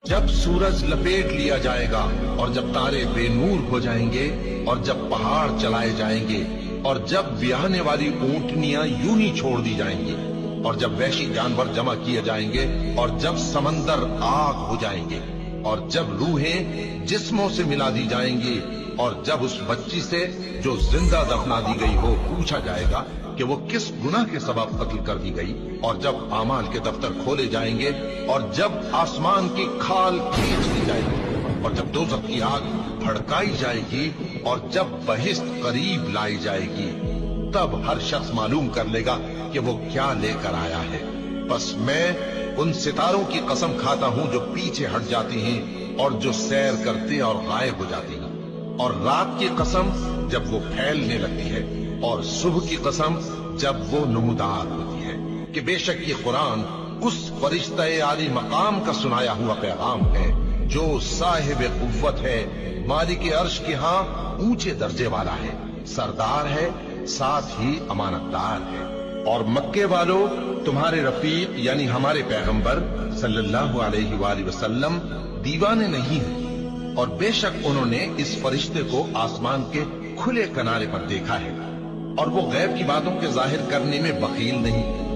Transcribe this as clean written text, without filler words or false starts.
جب سورج لپیٹ لیا جائے گا اور جب تارے بے نور ہو جائیں گے اور جب پہاڑ چلائے جائیں گے اور جب بیاہنے والی اونٹنیاں یوں ہی چھوڑ دی جائیں گی اور جب وحشی جانور جمع کیے جائیں گے اور جب سمندر آگ ہو جائیں گے اور جب روحیں جسموں سے ملا دی جائیں گی اور جب اس بچی سے جو زندہ دفنا دی گئی ہو پوچھا جائے گا کہ وہ کس گناہ کے سبب قتل کر دی گئی اور جب اعمال کے دفتر کھولے جائیں گے اور جب آسمان کی کھال کھینچ دی جائے گی اور جب دوزخ کی آگ بھڑکائی جائے گی اور جب بہشت قریب لائی جائے گی تب ہر شخص معلوم کر لے گا کہ وہ کیا لے کر آیا ہے۔ بس میں ان ستاروں کی قسم کھاتا ہوں جو پیچھے ہٹ جاتی ہیں اور جو سیر کرتے اور غائب ہو جاتی ہیں، اور رات کی قسم جب وہ پھیلنے لگتی ہے اور صبح کی قسم جب وہ نمودار ہوتی ہے کہ بے شک یہ قرآن اس فرشتہ عالی مقام کا سنایا ہوا پیغام ہے جو صاحب قوت ہے، مالک عرش کے ہاں اونچے درجے والا ہے، سردار ہے، ساتھ ہی امانت دار ہے۔ اور مکے والو تمہارے رفیق یعنی ہمارے پیغمبر صلی اللہ علیہ وآلہ وسلم دیوانے نہیں ہیں، اور بے شک انہوں نے اس فرشتے کو آسمان کے کھلے کنارے پر دیکھا ہے، اور وہ غیب کی باتوں کے ظاہر کرنے میں بخیل نہیں